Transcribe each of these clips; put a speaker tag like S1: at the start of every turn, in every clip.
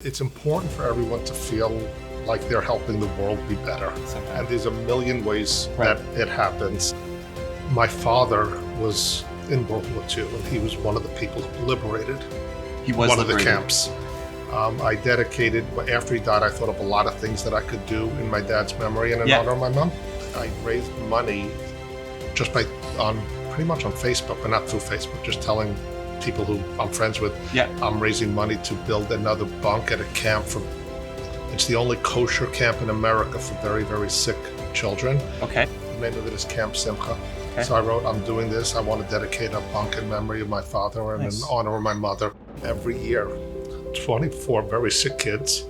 S1: It's important for everyone to feel like they're helping the world be better. And there's a million ways that it happens. My father was in World War II, and he was one of the people who liberated one of the camps. I dedicated, after he died, I thought of a lot of things that I could do in my dad's memory and in honor of my mom. I raised money just pretty much on Facebook, but not through Facebook, just telling people who I'm friends with, I'm raising money to build another bunk at a camp it's the only kosher camp in America for very, very sick children.
S2: Okay.
S1: The name of it is Camp Simcha. Okay. So I wrote, I'm doing this. I want to dedicate a bunk in memory of my father and in honor of my mother. Every year, 24 very sick kids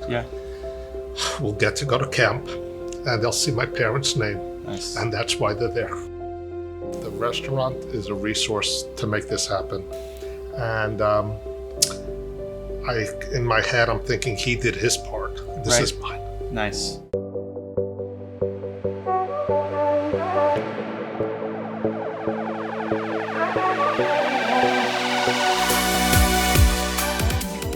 S1: will get to go to camp, and they'll see my parents' name.
S2: Nice.
S1: And that's why they're there. The restaurant is a resource to make this happen. And in my head, I'm thinking he did his part. This is mine.
S2: Nice.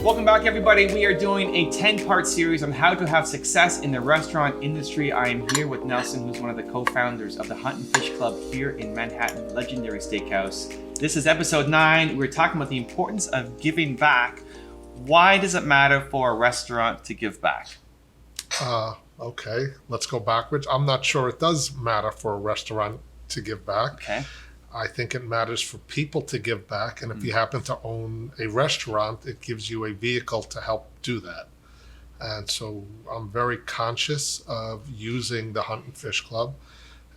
S2: Welcome back, everybody. We are doing a 10-part series on how to have success in the restaurant industry. I am here with Nelson, who's one of the co-founders of the Hunt and Fish Club here in Manhattan, legendary steakhouse. This is episode 9. We're talking about the importance of giving back. Why does it matter for a restaurant to give back?
S1: Okay, let's go backwards. I'm not sure it does matter for a restaurant to give back.
S2: Okay.
S1: I think it matters for people to give back. And if you happen to own a restaurant, it gives you a vehicle to help do that. And so I'm very conscious of using the Hunt and Fish Club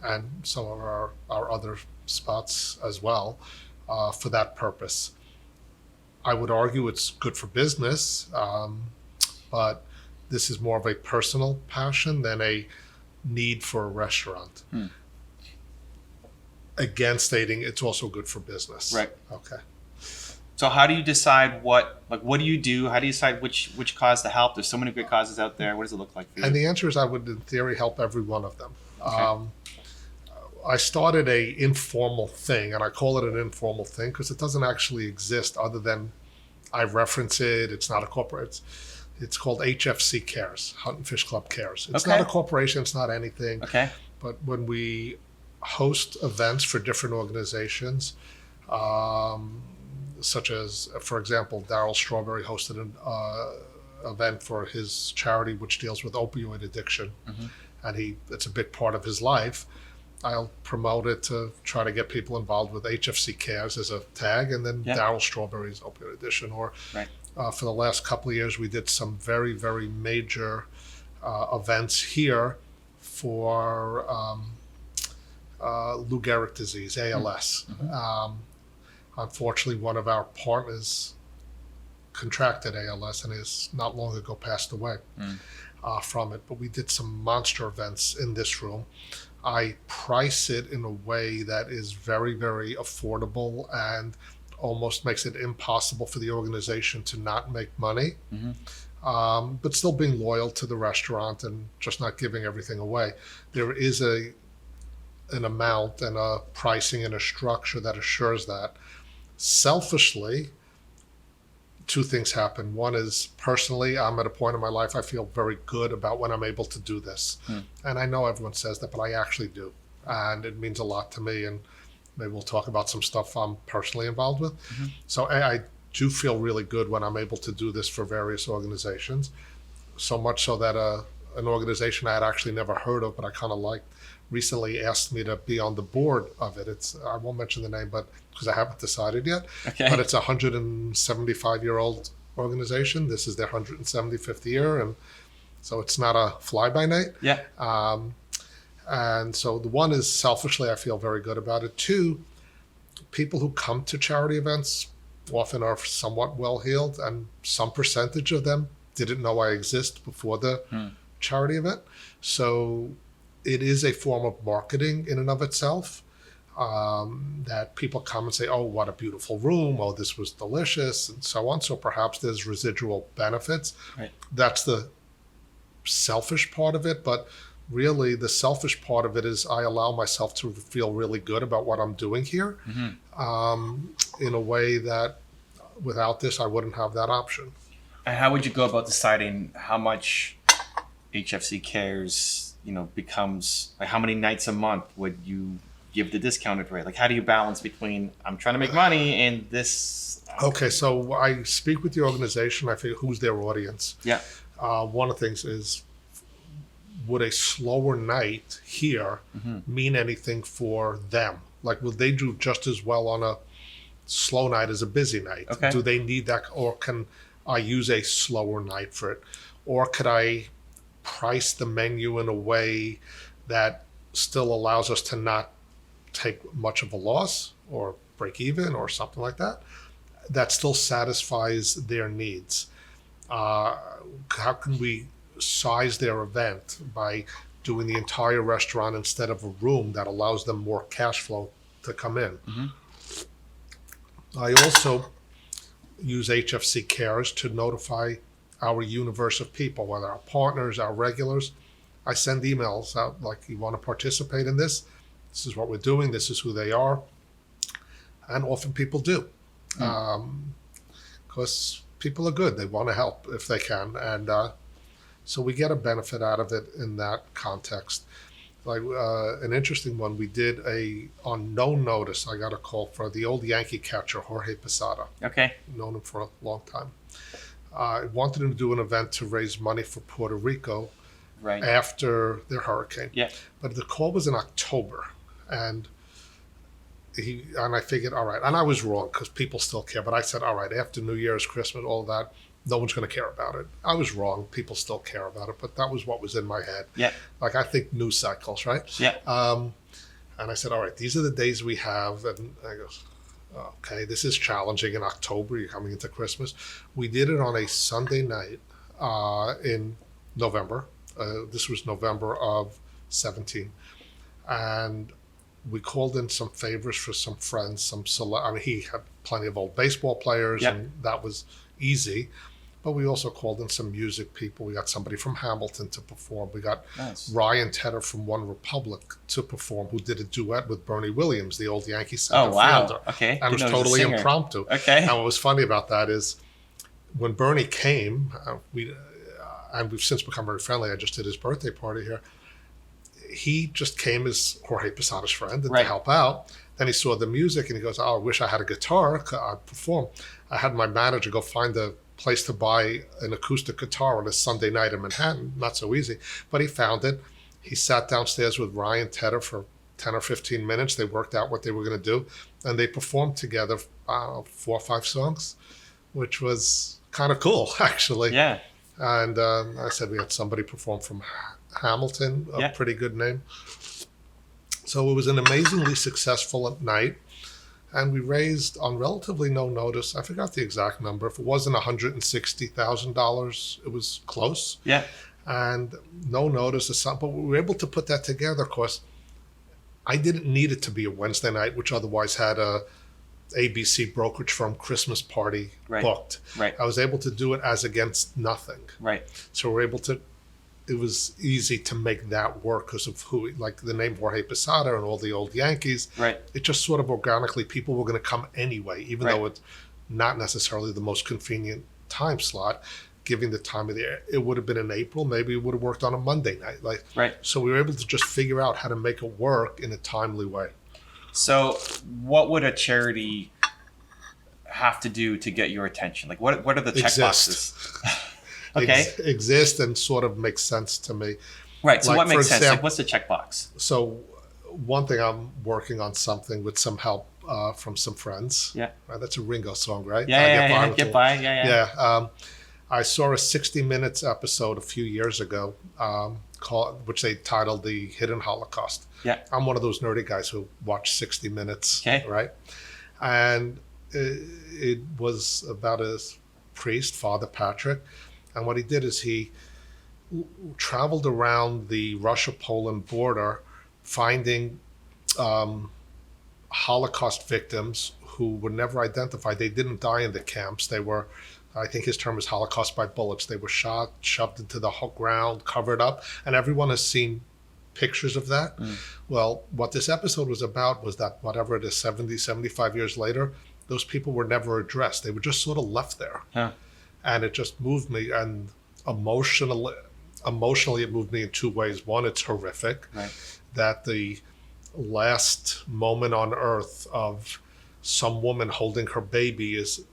S1: and some of our other spots as well for that purpose. I would argue it's good for business, but this is more of a personal passion than a need for a restaurant. Again, stating it's also good for business.
S2: Right.
S1: Okay.
S2: So how do you decide what do you do? How do you decide which cause to help? There's so many great causes out there. What does it look like for you?
S1: And the answer is I would, in theory, help every one of them.
S2: Okay.
S1: I started a informal thing, and I call it an informal thing because it doesn't actually exist other than I reference it. It's not a corporate. It's called HFC Cares, Hunt and Fish Club Cares. It's not a corporation. It's not anything.
S2: Okay.
S1: But when we host events for different organizations, such as, for example, Darryl Strawberry hosted an event for his charity which deals with opioid addiction, and it's a big part of his life. I'll promote it to try to get people involved with HFC Cares as a tag, and then Darryl Strawberry's opioid addiction. Or for the last couple of years, we did some very, very major events here for Lou Gehrig disease, ALS. Unfortunately, one of our partners contracted ALS and is not long ago passed away from it. But we did some monster events in this room. I price it in a way that is very, very affordable and almost makes it impossible for the organization to not make money, but still being loyal to the restaurant and just not giving everything away. There is an amount and a pricing and a structure that assures that. Selfishly, two things happen. One is, personally, I'm at a point in my life I feel very good about when I'm able to do this. And I know everyone says that, but I actually do. And it means a lot to me. And maybe we'll talk about some stuff I'm personally involved with. So I do feel really good when I'm able to do this for various organizations. So much so that an organization I had actually never heard of, but I kind of liked, recently asked me to be on the board of it. I won't mention the name, but because I haven't decided yet. Okay. But it's a 175-year-old organization. This is their 175th year, and so it's not a fly-by-night.
S2: Yeah.
S1: And so the one is, selfishly, I feel very good about it. Two, people who come to charity events often are somewhat well-heeled, and some percentage of them didn't know I exist before the charity event. So it is a form of marketing in and of itself, that people come and say, oh, what a beautiful room. Oh, this was delicious, and so on. So perhaps there's residual benefits. Right. That's the selfish part of it. But really, the selfish part of it is I allow myself to feel really good about what I'm doing here, in a way that without this, I wouldn't have that option.
S2: And how would you go about deciding how much HFC Cares, becomes, like, how many nights a month would you give the discounted rate? Like, how do you balance between I'm trying to make money and this?
S1: Okay, so I speak with the organization. I figure who's their audience.
S2: Yeah.
S1: One of the things is, would a slower night here mean anything for them? Like, will they do just as well on a slow night as a busy night?
S2: Okay.
S1: Do they need that, or can I use a slower night for it? Or could I price the menu in a way that still allows us to not take much of a loss or break even or something like that, that still satisfies their needs? How can we size their event by doing the entire restaurant instead of a room that allows them more cash flow to come in? I also use HFC Cares to notify our universe of people, whether our partners, our regulars. I send emails out like, you want to participate in this? This is what we're doing. This is who they are. And often people do. Because people are good. They want to help if they can. And so we get a benefit out of it in that context. Like an interesting one, we did on no notice, I got a call for the old Yankee catcher, Jorge Posada.
S2: Okay.
S1: Known him for a long time. I wanted him to do an event to raise money for Puerto Rico
S2: Right.
S1: after their hurricane.
S2: Yeah.
S1: But the call was in October, and I figured, all right, and I was wrong because people still care, but I said, all right, after New Year's, Christmas, all that, no one's going to care about it. I was wrong. People still care about it, but that was what was in my head.
S2: Yeah.
S1: Like, I think news cycles, right?
S2: Yeah.
S1: And I said, all right, these are the days we have. And I go, okay, this is challenging in October. You're coming into Christmas. We did it on a Sunday night in November. This was November of 17. And we called in some favors for some friends, he had plenty of old baseball players,
S2: Yep.
S1: and that was easy. But we also called in some music people. We got somebody from Hamilton to perform. We got
S2: Nice.
S1: Ryan Tedder from One Republic to perform, who did a duet with Bernie Williams, the old Yankee
S2: Oh,
S1: center
S2: wow.
S1: fielder.
S2: Okay.
S1: And it was
S2: Didn't know he was a
S1: totally
S2: singer.
S1: impromptu.
S2: Okay.
S1: And what was funny about that is when Bernie came, and we've since become very friendly. I just did his birthday party here. He just came as Jorge Posada's friend and
S2: Right.
S1: to help out. Then he saw the music and he goes, "Oh, I wish I had a guitar. I'd perform." I had my manager go find a place to buy an acoustic guitar on a Sunday night in Manhattan. Not so easy, but he found it. He sat downstairs with Ryan Tedder for 10 or 15 minutes. They worked out what they were going to do, and they performed together 4 or 5 songs, which was kind of cool, actually.
S2: Yeah.
S1: And I said we had somebody perform from Hamilton, a
S2: Yeah.
S1: pretty good name. So it was an amazingly successful night. And we raised on relatively no notice. I forgot the exact number. If it wasn't $160,000, it was close.
S2: Yeah.
S1: And no notice of something. But we were able to put that together. Of course, I didn't need it to be a Wednesday night, which otherwise had a ABC brokerage firm Christmas party
S2: Right.
S1: booked.
S2: Right.
S1: I was able to do it as against nothing.
S2: Right.
S1: So we're able to, it was easy to make that work because of like the name Jorge Posada and all the old Yankees.
S2: Right.
S1: It just sort of organically, people were going to come anyway, even
S2: Right.
S1: though it's not necessarily the most convenient time slot, given the time of the year. It would have been in April. Maybe it would have worked on a Monday night.
S2: Right.
S1: So we were able to just figure out how to make it work in a timely way.
S2: So, what would a charity have to do to get your attention? Like, what are the check
S1: Exist.
S2: boxes? Okay.
S1: Exist and sort of makes sense to me.
S2: Right. So,
S1: Like,
S2: what
S1: for
S2: makes sense? Like,
S1: example-
S2: what's the checkbox?
S1: So one thing, I'm working on something with some help from some friends.
S2: Yeah.
S1: Right, that's a Ringo song, right?
S2: Yeah.
S1: I
S2: Yeah. Yeah.
S1: with
S2: Get
S1: it.
S2: by. Yeah. Yeah.
S1: Yeah. I saw a 60 Minutes episode a few years ago which they titled The Hidden Holocaust.
S2: Yeah.
S1: I'm one of those nerdy guys who watch 60 Minutes,
S2: Okay.
S1: right? And it was about a priest, Father Patrick. And what he did is he traveled around the Russia-Poland border finding Holocaust victims who were never identified. They didn't die in the camps. They were, I think his term is Holocaust by bullets. They were shot, shoved into the ground, covered up, and everyone has seen pictures of that. Well, what this episode was about was that whatever it is, 70, 75 years later, those people were never addressed. They were just sort of left there.
S2: Huh.
S1: and it just moved me. And emotionally, it moved me in two ways. One, it's horrific
S2: Right.
S1: that the last moment on earth of some woman holding her baby is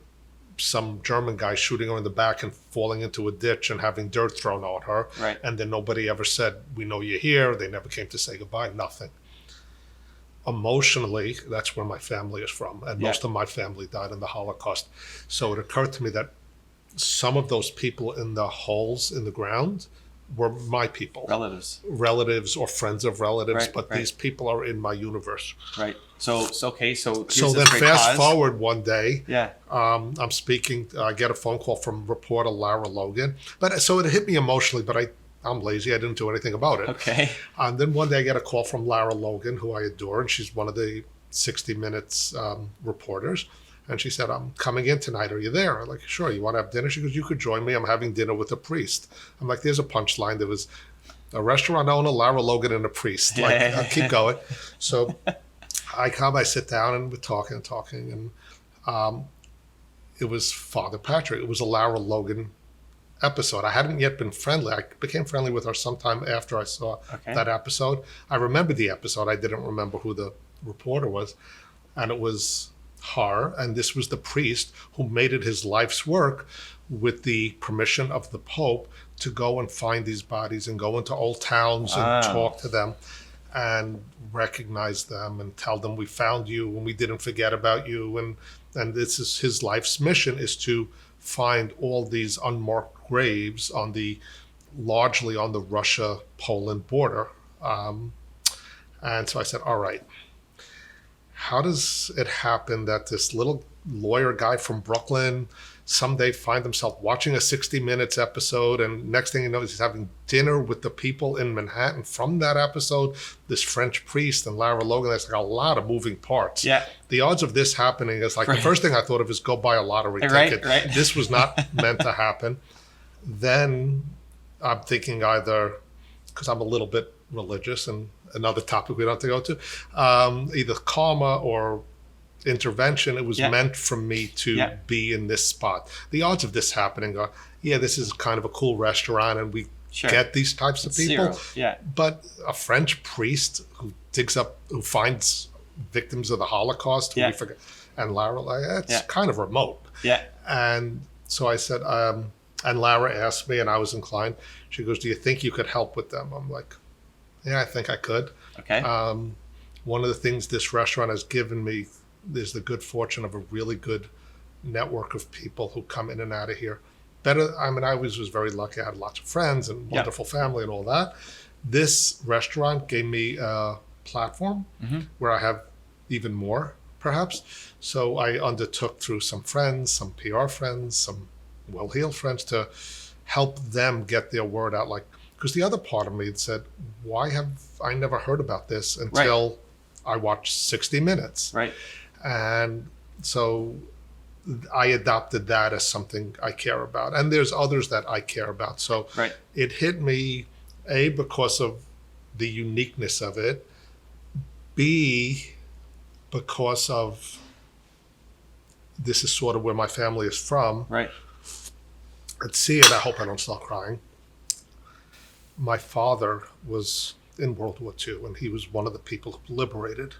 S1: some German guy shooting her in the back and falling into a ditch and having dirt thrown on her.
S2: Right.
S1: And then nobody ever said, "We know you're here." They never came to say goodbye, nothing. Emotionally, that's where my family is from. And most of my family died in the Holocaust. So it occurred to me that some of those people in the holes in the ground were my people. Relatives or friends of relatives, but these people are in my universe.
S2: Right. So
S1: then fast forward one day,
S2: Yeah.
S1: I'm speaking, I get a phone call from reporter Lara Logan. So it hit me emotionally, but I'm lazy. I didn't do anything about it.
S2: Okay.
S1: And then one day I get a call from Lara Logan, who I adore, and she's one of the 60 Minutes reporters. And she said, "I'm coming in tonight. Are you there?" I'm like, "Sure. You want to have dinner?" She goes, "You could join me. I'm having dinner with a priest." I'm like, there's a punchline. There was a restaurant owner, Lara Logan, and a priest. Like, I'll keep going. So I come, I sit down, and we're talking, and it was Father Patrick. It was a Lara Logan episode. I hadn't yet been friendly. I became friendly with her sometime after I saw that episode. I remember the episode. I didn't remember who the reporter was. And it was her, and this was the priest who made it his life's work, with the permission of the Pope, to go and find these bodies and go into old towns and talk to them and recognize them and tell them, "We found you and we didn't forget about you." And this is his life's mission, is to find all these unmarked graves largely on the Russia-Poland border. And so I said, all right, how does it happen that this little lawyer guy from Brooklyn someday find himself watching a 60 Minutes episode, and next thing you know, he's having dinner with the people in Manhattan from that episode, this French priest and Lara Logan? There's like a lot of moving parts.
S2: Yeah.
S1: The odds of this happening is like, the first thing I thought of is go buy a lottery ticket.
S2: Right.
S1: This was not meant to happen. Then I'm thinking, either, because I'm a little bit religious, and another topic we don't have to go to, either karma or intervention. It was meant for me to be in this spot. The odds of this happening are, this is kind of a cool restaurant and we get these types of people.
S2: Yeah.
S1: But a French priest who finds victims of the Holocaust, who we forget, and Lara, it's kind of remote.
S2: Yeah.
S1: And so I said, and Lara asked me, and I was inclined. She goes, "Do you think you could help with them?" I'm like, "Yeah, I think I could."
S2: Okay.
S1: One of the things this restaurant has given me is the good fortune of a really good network of people who come in and out of here. I was very lucky. I had lots of friends and wonderful family and all that. This restaurant gave me a platform where I have even more, perhaps. So I undertook, through some friends, some PR friends, some well-heeled friends, to help them get their word out. Like, because the other part of me had said, why have I never heard about this until I watched 60 Minutes?
S2: Right.
S1: And so I adopted that as something I care about. And there's others that I care about. So it hit me, A, because of the uniqueness of it, B, because of this is sort of where my family is from.
S2: Right.
S1: And C, and I hope I don't start crying. My father was in World War II, and he was one of the people who liberated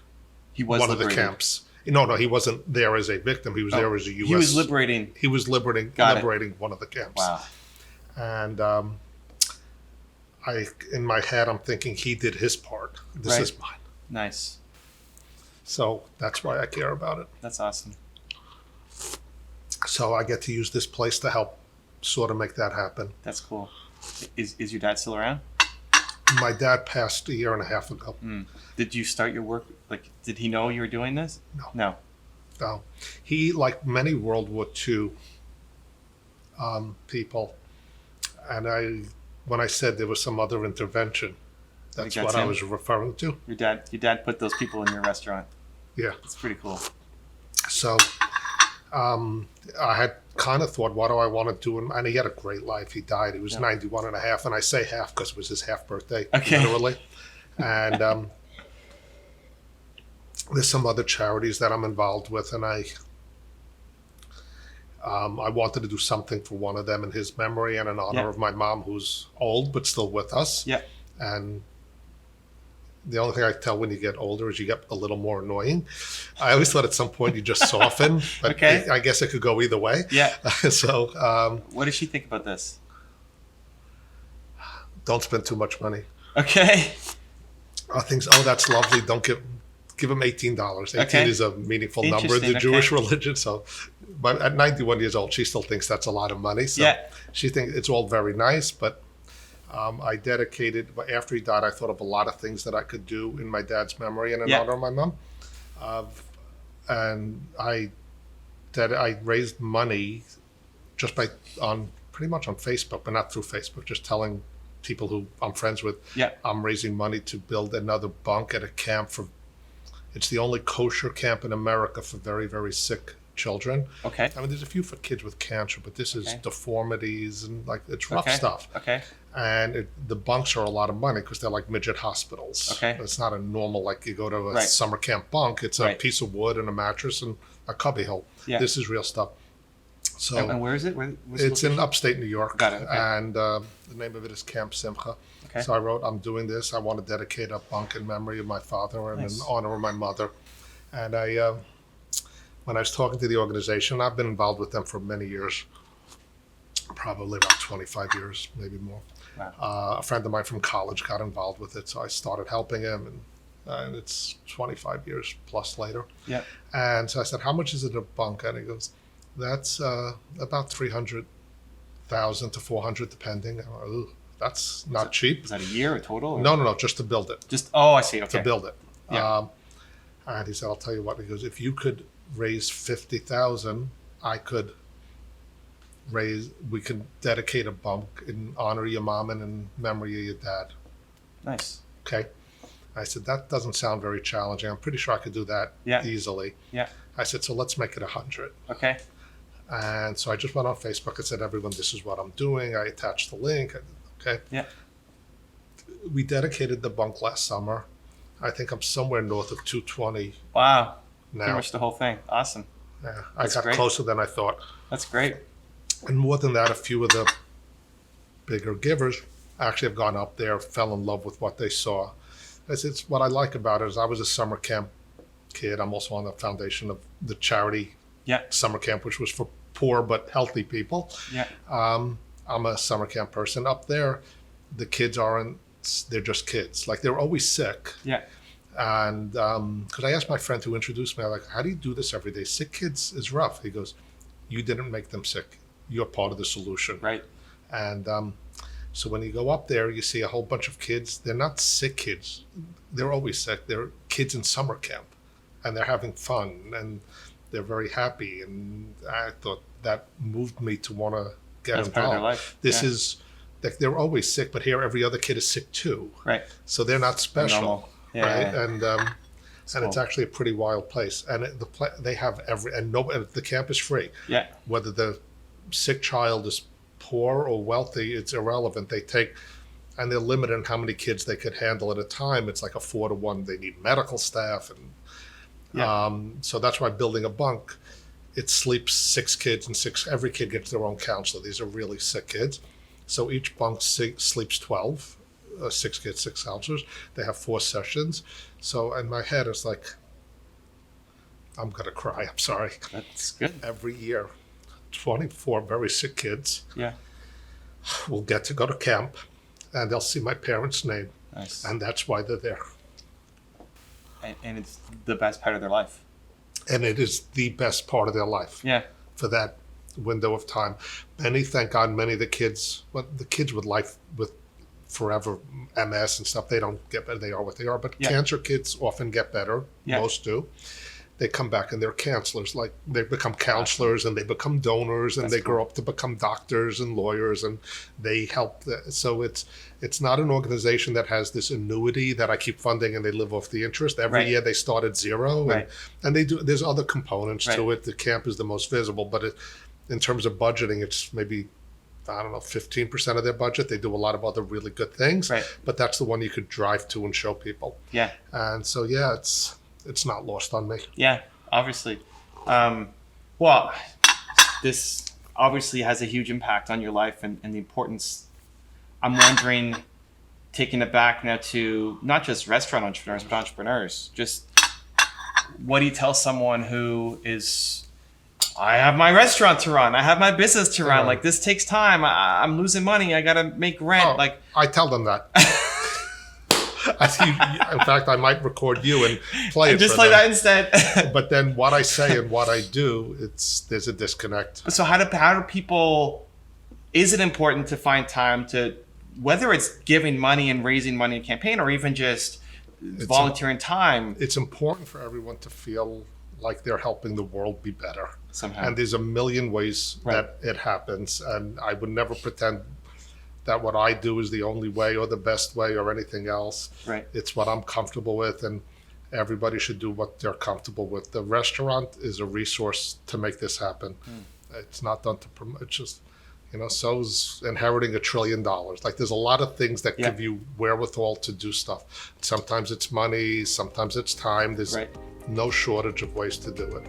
S1: one of the camps. No, he wasn't there as a victim. He was there as a U.S.
S2: He was liberating.
S1: He was liberating one of the camps.
S2: Wow.
S1: And in my head, I'm thinking he did his part. This is mine.
S2: Nice.
S1: So that's why I care about it.
S2: That's awesome.
S1: So I get to use this place to help sort of make that happen.
S2: That's cool. Is your dad still around?
S1: My dad passed a year and a half ago.
S2: Did you start your work? Did he know you were doing this? No.
S1: He, like many World War II people, and when I said there was some other intervention, that's what I was referring to.
S2: Your dad put those people in your restaurant.
S1: Yeah.
S2: It's pretty cool.
S1: So I had kind of thought, what do I want to do? And he had a great life. He died. He was 91 and a half. And I say half because it was his half birthday, literally. And there's some other charities that I'm involved with. And I wanted to do something for one of them in his memory and in honor
S2: Yeah.
S1: of my mom, who's old but still with us.
S2: Yeah.
S1: And the only thing I tell when you get older is you get a little more annoying. I always thought at some point you just soften, but
S2: Okay.
S1: I guess it could go either way.
S2: Yeah.
S1: So
S2: What does she think about this?
S1: don't spend too much money.
S2: Okay.
S1: Things. Oh, that's lovely. Don't give him $18. 18
S2: Okay.
S1: is a meaningful number in the
S2: Interesting,
S1: Jewish
S2: okay.
S1: religion. So, but at 91 years old, she still thinks that's a lot of money. So
S2: Yeah.
S1: she thinks it's all very nice. But I dedicated. After he died, I thought of a lot of things that I could do in my dad's memory and in
S2: Yeah.
S1: honor of my mom. And I raised money just by on pretty much on Facebook, but not through Facebook. Just telling people who I'm friends with,
S2: Yeah.
S1: I'm raising money to build another bunk at a camp for. It's the only kosher camp in America for very, very sick children.
S2: Okay.
S1: I mean, there's a few for kids with cancer, but this is
S2: Okay.
S1: deformities and like it's rough
S2: Okay.
S1: stuff.
S2: Okay.
S1: And the bunks are a lot of money because they're like midget hospitals.
S2: Okay.
S1: It's not a normal like you go to a
S2: Right.
S1: summer camp bunk. It's a
S2: Right.
S1: piece of wood and a mattress and a cubby hole.
S2: Yeah.
S1: This is real stuff. So
S2: And where is it? Where's
S1: it's
S2: the
S1: in
S2: location?
S1: upstate New York.
S2: Got it, okay.
S1: And the name of it is Camp Simcha.
S2: Okay.
S1: So I wrote, I'm doing this. I want to dedicate a bunk in memory of my father and
S2: Nice.
S1: in honor of my mother. And when I was talking to the organization, I've been involved with them for many years, probably about 25 years, maybe more.
S2: Wow.
S1: A friend of mine from college got involved with it, so I started helping him, and it's 25 years plus later.
S2: Yeah.
S1: And so I said, how much is it a bunk? And he goes, that's about 300,000 to 400, depending. I'm like, ooh, that's not cheap.
S2: Is that a year or total? Or?
S1: No, just to build it.
S2: Just I see. Okay.
S1: To build it.
S2: Yeah.
S1: And he said, I'll tell you what. He goes, if you could raise 50,000, I could we could dedicate a bunk in honor of your mom and in memory of your dad.
S2: Nice.
S1: Okay. I said, that doesn't sound very challenging. I'm pretty sure I could do that
S2: Yeah.
S1: easily.
S2: Yeah.
S1: I said, so let's make it 100.
S2: Okay.
S1: And so I just went on Facebook and said, everyone, this is what I'm doing. I attached the link. Okay.
S2: Yeah.
S1: We dedicated the bunk last summer. I think I'm somewhere north of 220
S2: Wow. Pretty
S1: now.
S2: much the whole thing. Awesome.
S1: Yeah, I
S2: That's
S1: got
S2: great.
S1: closer than I thought.
S2: That's great.
S1: And more than that, a few of the bigger givers actually have gone up there, fell in love with what they saw. It's what I like about it is I was a summer camp kid. I'm also on the foundation of the charity
S2: Yeah.
S1: summer camp, which was for poor but healthy people.
S2: Yeah.
S1: I'm a summer camp person. Up there, the kids aren't, they're just kids. Like they're always sick.
S2: Yeah.
S1: And because I asked my friend who introduced me, I'm like, how do you do this every day? Sick kids is rough. He goes, you didn't make them sick. You're part of the solution.
S2: Right.
S1: And so when you go up there, you see a whole bunch of kids. They're not sick kids. They're always sick. They're kids in summer camp, and they're having fun, and they're very happy. And I thought that moved me to want to get
S2: That's
S1: involved.
S2: part of their life.
S1: This
S2: Yeah.
S1: is like they're always sick, but here every other kid is sick too.
S2: Right.
S1: So they're not special,
S2: Normal. Yeah.
S1: right?
S2: Yeah.
S1: And it's actually a pretty wild place. And they have and the camp is free.
S2: Yeah.
S1: Whether the sick child is poor or wealthy, it's irrelevant. And they're limited in how many kids they could handle at a time. It's like a 4-to-1. They need medical staff, and
S2: Yeah.
S1: so that's why building a bunk, it sleeps 6 kids, and every kid gets their own counselor. These are really sick kids, so each bunk sleeps 12. 6 kids, 6 counselors. They have 4 sessions. So in my head, it's like, I'm gonna cry. I'm sorry.
S2: That's good.
S1: Every year, 24 very sick kids
S2: Yeah.
S1: will get to go to camp, and they'll see my parents' name,
S2: Nice.
S1: and that's why they're there.
S2: And it's the best part of their life.
S1: And it is the best part of their life
S2: Yeah.
S1: for that window of time. Thank God, many of the kids, the kids with forever MS and stuff, they don't get better. They are what they are. But
S2: Yeah.
S1: cancer kids often get better.
S2: Yeah.
S1: Most do. They come back and they're counselors. Like they become counselors and they become donors and
S2: That's
S1: they grow up to become doctors and lawyers and they help. So it's not an organization that has this annuity that I keep funding and they live off the interest. Every
S2: Right.
S1: year they start at zero.
S2: Right.
S1: And they do. There's other components to
S2: Right.
S1: it. The camp is the most visible, but in terms of budgeting, it's maybe, I don't know, 15% of their budget. They do a lot of other really good things,
S2: Right.
S1: but that's the one you could drive to and show people.
S2: Yeah.
S1: And so, yeah, it's not lost on me.
S2: Yeah. Obviously. Well, this obviously has a huge impact on your life and the importance. I'm wondering, taking it back now to not just restaurant entrepreneurs, but entrepreneurs, just what do you tell someone who is, I have my restaurant to run, I have my business to run, like this takes time, I'm losing money, I gotta make rent. Like
S1: I tell them that. In fact, I might record you and play it.
S2: Just
S1: for
S2: play
S1: them.
S2: that instead.
S1: But then what I say and what I do, there's a disconnect.
S2: So how do people? Is it important to find time to, whether it's giving money and raising money in a campaign, or even just volunteering time?
S1: It's important for everyone to feel like they're helping the world be better
S2: somehow.
S1: And there's a million ways that it happens, and I would never pretend that what I do is the only way or the best way or anything else.
S2: Right.
S1: It's what I'm comfortable with, and everybody should do what they're comfortable with. The restaurant is a resource to make this happen. It's not done to promote. It's just, so's inheriting $1 trillion. Like, there's a lot of things that give you wherewithal to do stuff. Sometimes it's money, sometimes it's time. There's no shortage of ways to do it.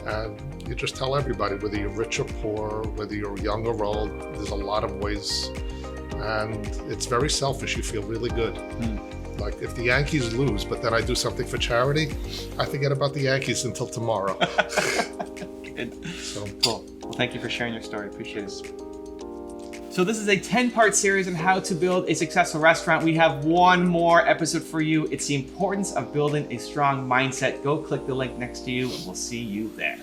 S1: And you just tell everybody, whether you're rich or poor, whether you're young or old, there's a lot of ways. And it's very selfish. You feel really good. Like, if the Yankees lose, but then I do something for charity, I forget about the Yankees until tomorrow.
S2: Good. So cool. Well, thank you for sharing your story. Appreciate it. So this is a 10-part series on how to build a successful restaurant. We have one more episode for you. It's the importance of building a strong mindset. Go click the link next to you and we'll see you there.